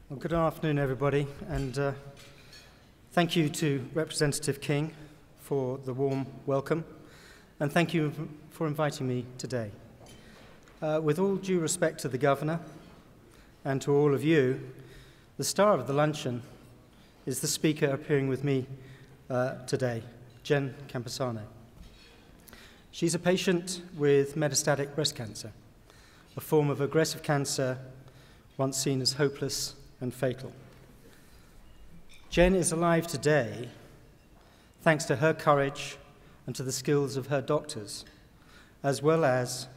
Well, good afternoon, everybody, and thank you to Representative King for the warm welcome, and thank you for inviting me today. With all due respect to the Governor and to all of you, the star of the luncheon is the speaker appearing with me today, Jen Campisano. She's a patient with metastatic breast cancer, a form of aggressive cancer once seen as hopeless and fatal. Jen is alive today thanks to her courage and to the skills of her doctors, as well as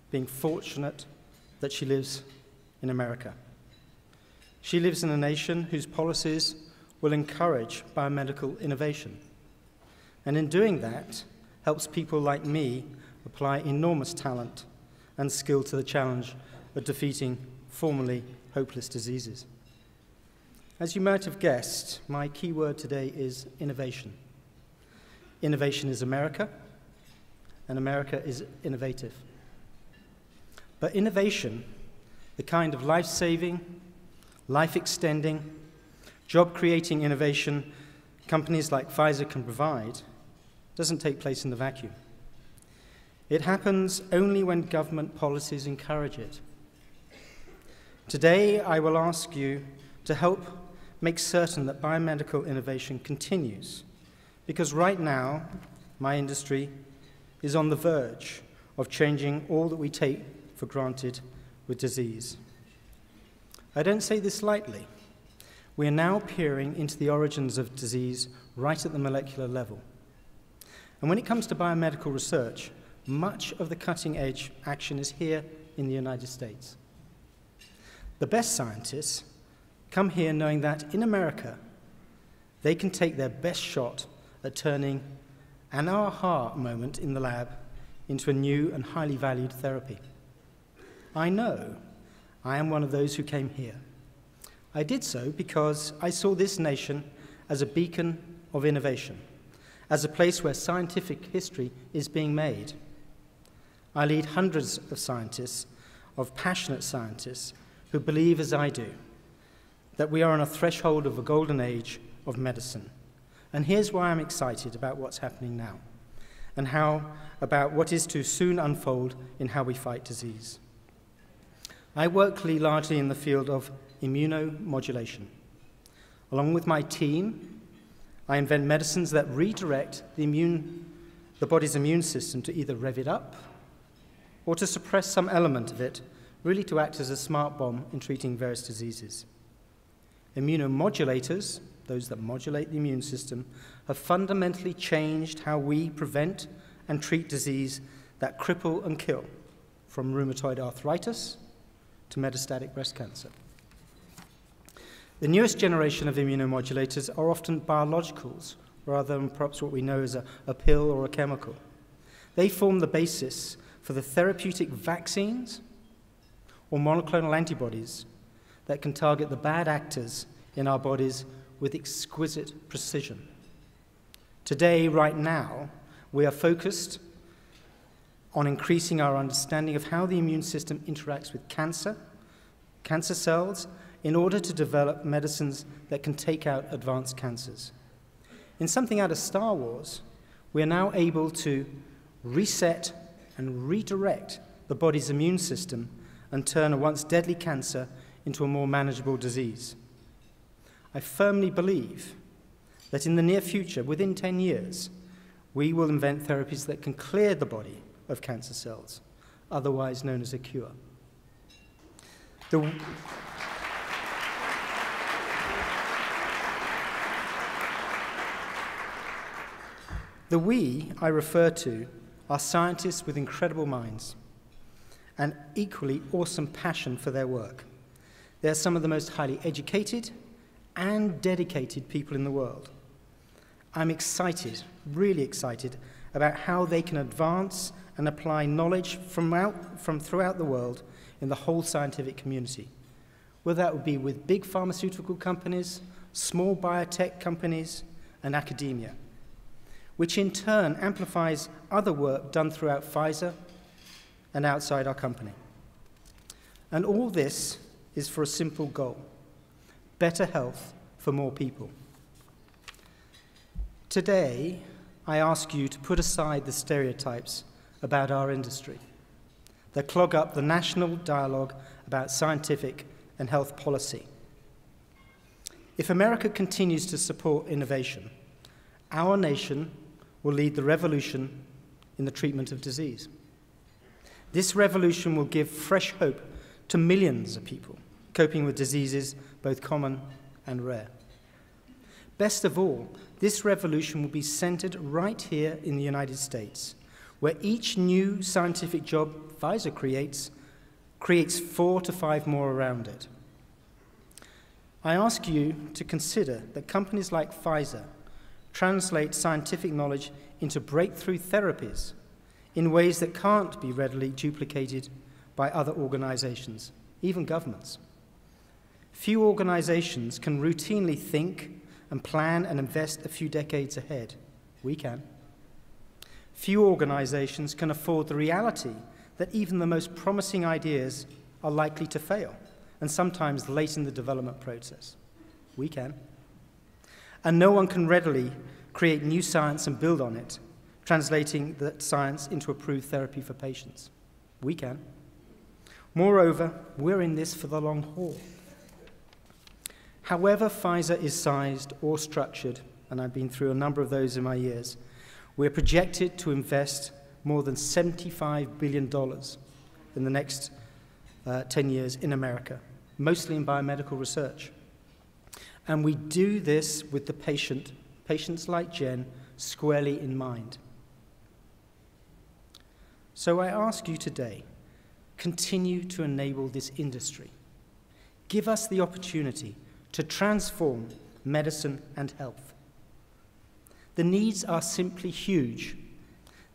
being fortunate that she lives in America. She lives in a nation whose policies will encourage biomedical innovation, and in doing that, helps people like me apply enormous talent and skill to the challenge of defeating formerly hopeless diseases. As you might have guessed, my key word today is innovation. Innovation is America, and America is innovative. But innovation, the kind of life-saving, life-extending, job-creating innovation companies like Pfizer can provide, doesn't take place in the vacuum. It happens only when government policies encourage it. Today, I will ask you to help make certain that biomedical innovation continues, because right now, my industry is on the verge of changing all that we take for granted with disease. I don't say this lightly. We are now peering into the origins of disease right at the molecular level. And when it comes to biomedical research, much of the cutting-edge action is here in the United States. The best scientists come here knowing that in America, they can take their best shot at turning an aha moment in the lab into a new and highly valued therapy. I know I am one of those who came here. I did so because I saw this nation as a beacon of innovation, as a place where scientific history is being made. I lead hundreds of scientists, of passionate scientists, who believe as I do, that we are on a threshold of a golden age of medicine. And here's why I'm excited about what's happening now, and about what is to soon unfold in how we fight disease. I work largely in the field of immunomodulation. Along with my team, I invent medicines that redirect the body's immune system to either rev it up or to suppress some element of it, really to act as a smart bomb in treating various diseases. Immunomodulators, those that modulate the immune system, have fundamentally changed how we prevent and treat disease that cripple and kill, from rheumatoid arthritis to metastatic breast cancer. The newest generation of immunomodulators are often biologicals, rather than perhaps what we know as a pill or a chemical. They form the basis for the therapeutic vaccines or monoclonal antibodies that can target the bad actors in our bodies with exquisite precision. Today, right now, we are focused on increasing our understanding of how the immune system interacts with cancer cells, in order to develop medicines that can take out advanced cancers. In something out of Star Wars, we are now able to reset and redirect the body's immune system and turn a once deadly cancer into a more manageable disease. I firmly believe that in the near future, within 10 years, we will invent therapies that can clear the body of cancer cells, otherwise known as a cure. The we I refer to are scientists with incredible minds and equally awesome passion for their work. They are some of the most highly educated and dedicated people in the world. I'm excited, really excited, about how they can advance and apply knowledge from throughout the world in the whole scientific community, whether that would be with big pharmaceutical companies, small biotech companies, and academia, which in turn amplifies other work done throughout Pfizer and outside our company. And all this is for a simple goal: better health for more people. Today, I ask you to put aside the stereotypes about our industry that clog up the national dialogue about scientific and health policy. If America continues to support innovation, our nation will lead the revolution in the treatment of disease. This revolution will give fresh hope to millions of people coping with diseases both common and rare. Best of all, this revolution will be centered right here in the United States, where each new scientific job Pfizer creates 4 to 5 more around it. I ask you to consider that companies like Pfizer translate scientific knowledge into breakthrough therapies in ways that can't be readily duplicated by other organizations, even governments. Few organizations can routinely think and plan and invest a few decades ahead. We can. Few organizations can afford the reality that even the most promising ideas are likely to fail, and sometimes late in the development process. We can. And no one can readily create new science and build on it, translating that science into approved therapy for patients. We can. Moreover, we're in this for the long haul. However Pfizer is sized or structured, and I've been through a number of those in my years, we're projected to invest more than $75 billion in the next 10 years in America, mostly in biomedical research. And we do this with the patients like Jen, squarely in mind. So I ask you today, continue to enable this industry. Give us the opportunity to transform medicine and health. The needs are simply huge.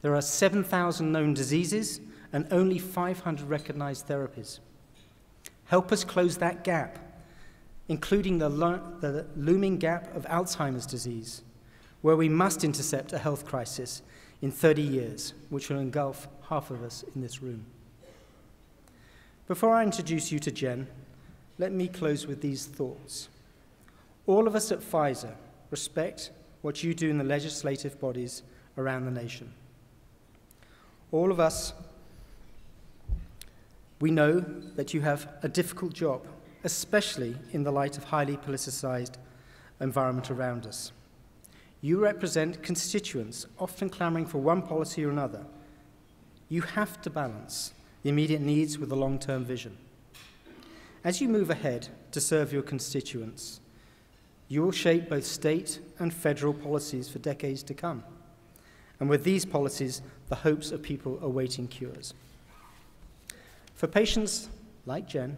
There are 7,000 known diseases and only 500 recognized therapies. Help us close that gap, including the looming gap of Alzheimer's disease, where we must intercept a health crisis in 30 years, which will engulf half of us in this room. Before I introduce you to Jen, let me close with these thoughts. All of us at Pfizer respect what you do in the legislative bodies around the nation. All of us, we know that you have a difficult job, especially in the light of highly politicized environment around us. You represent constituents, often clamoring for one policy or another. You have to balance the immediate needs with the long-term vision. As you move ahead to serve your constituents, you will shape both state and federal policies for decades to come. And with these policies, the hopes of people awaiting cures. For patients like Jen,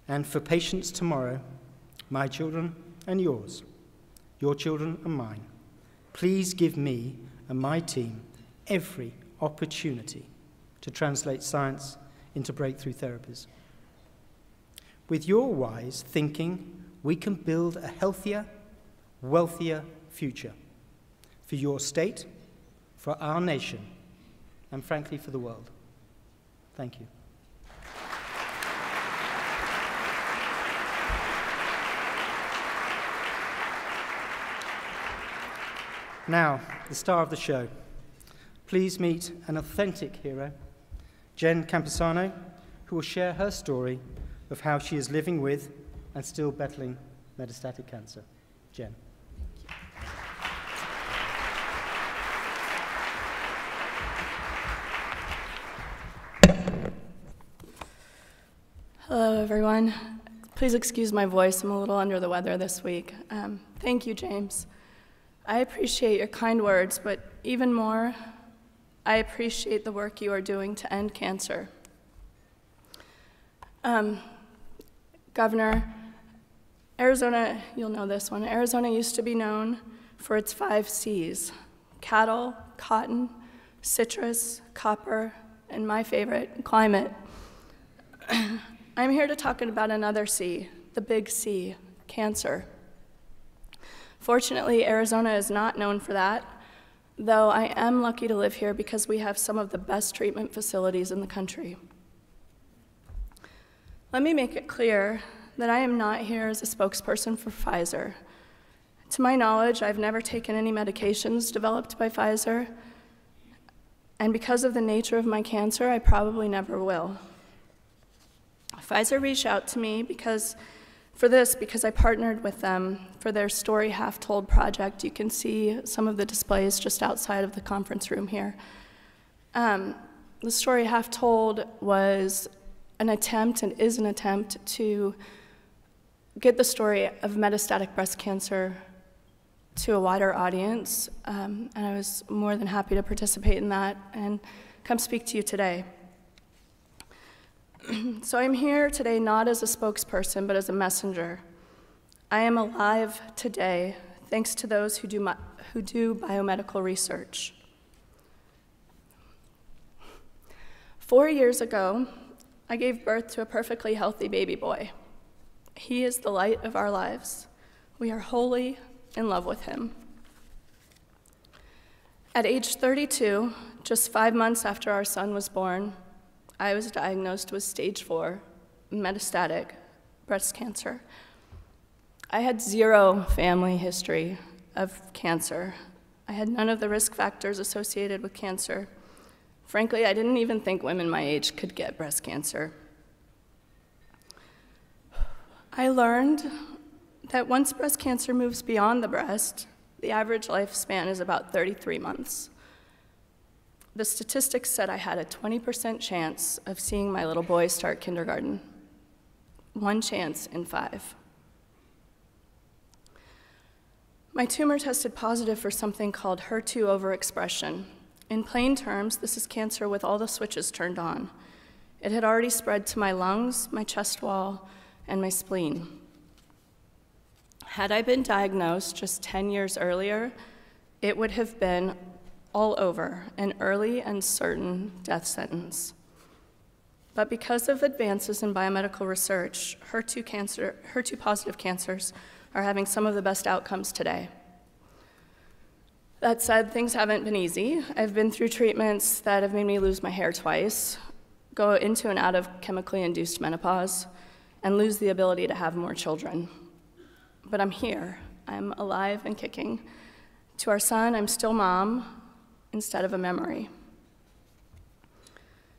and for patients tomorrow, my children and yours, your children and mine, please give me and my team every opportunity to translate science into breakthrough therapies. With your wise thinking, we can build a healthier, wealthier future for your state, for our nation, and frankly, for the world. Thank you. Now, the star of the show. Please meet an authentic hero, Jen Campisano, who will share her story of how she is living with and still battling metastatic cancer. Jen. Hello, everyone. Please excuse my voice. I'm a little under the weather this week. Thank you, James. I appreciate your kind words, but even more, I appreciate the work you are doing to end cancer. Governor, Arizona, you'll know this one. Arizona used to be known for its 5 C's: cattle, cotton, citrus, copper, and my favorite, climate. I'm here to talk about another C, the big C, cancer. Fortunately, Arizona is not known for that, though I am lucky to live here because we have some of the best treatment facilities in the country. Let me make it clear that I am not here as a spokesperson for Pfizer. To my knowledge, I've never taken any medications developed by Pfizer, and because of the nature of my cancer, I probably never will. Pfizer reached out to me because I partnered with them for their Story Half Told project. You can see some of the displays just outside of the conference room here. The Story Half Told was an attempt, and is an attempt, to get the story of metastatic breast cancer to a wider audience, and I was more than happy to participate in that and come speak to you today. So I'm here today not as a spokesperson, but as a messenger. I am alive today thanks to those who do biomedical research. 4 years ago, I gave birth to a perfectly healthy baby boy. He is the light of our lives. We are wholly in love with him. At age 32, just 5 months after our son was born, I was diagnosed with stage 4 metastatic breast cancer. I had 0 family history of cancer. I had none of the risk factors associated with cancer. Frankly, I didn't even think women my age could get breast cancer. I learned that once breast cancer moves beyond the breast, the average lifespan is about 33 months. The statistics said I had a 20% chance of seeing my little boy start kindergarten. 1 chance in 5. My tumor tested positive for something called HER2 overexpression. In plain terms, this is cancer with all the switches turned on. It had already spread to my lungs, my chest wall, and my spleen. Had I been diagnosed just 10 years earlier, it would have been all over, an early and certain death sentence. But because of advances in biomedical research, HER2-positive cancers are having some of the best outcomes today. That said, things haven't been easy. I've been through treatments that have made me lose my hair twice, go into and out of chemically induced menopause, and lose the ability to have more children. But I'm here. I'm alive and kicking. To our son, I'm still mom instead of a memory.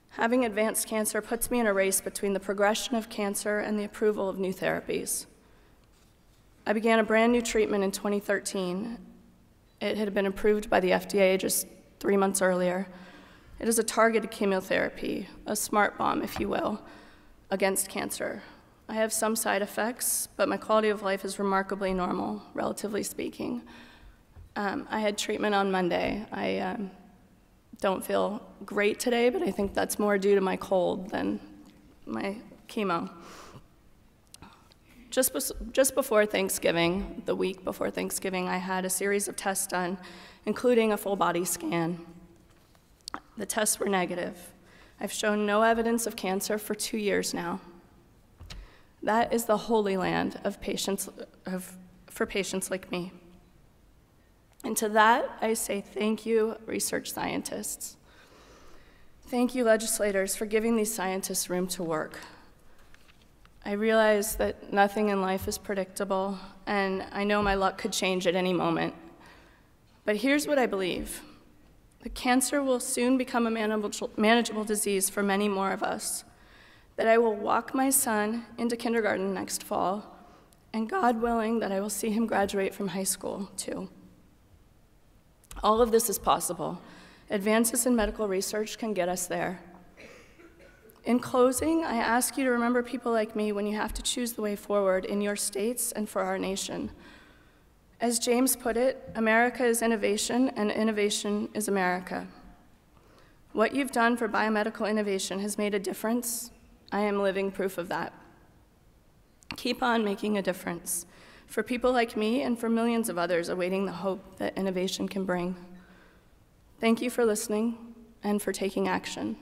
Having advanced cancer puts me in a race between the progression of cancer and the approval of new therapies. I began a brand new treatment in 2013. It had been approved by the FDA just 3 months earlier. It is a targeted chemotherapy, a smart bomb, if you will, against cancer. I have some side effects, but my quality of life is remarkably normal, relatively speaking. I had treatment on Monday. I don't feel great today, but I think that's more due to my cold than my chemo. Just before Thanksgiving, the week before Thanksgiving, I had a series of tests done, including a full body scan. The tests were negative. I've shown no evidence of cancer for 2 years now. That is the holy land for patients like me. And to that, I say thank you, research scientists. Thank you, legislators, for giving these scientists room to work. I realize that nothing in life is predictable, and I know my luck could change at any moment. But here's what I believe. That cancer will soon become a manageable disease for many more of us. That I will walk my son into kindergarten next fall, and God willing, that I will see him graduate from high school, too. All of this is possible. Advances in medical research can get us there. In closing, I ask you to remember people like me when you have to choose the way forward in your states and for our nation. As James put it, America is innovation, and innovation is America. What you've done for biomedical innovation has made a difference. I am living proof of that. Keep on making a difference for people like me and for millions of others awaiting the hope that innovation can bring. Thank you for listening and for taking action.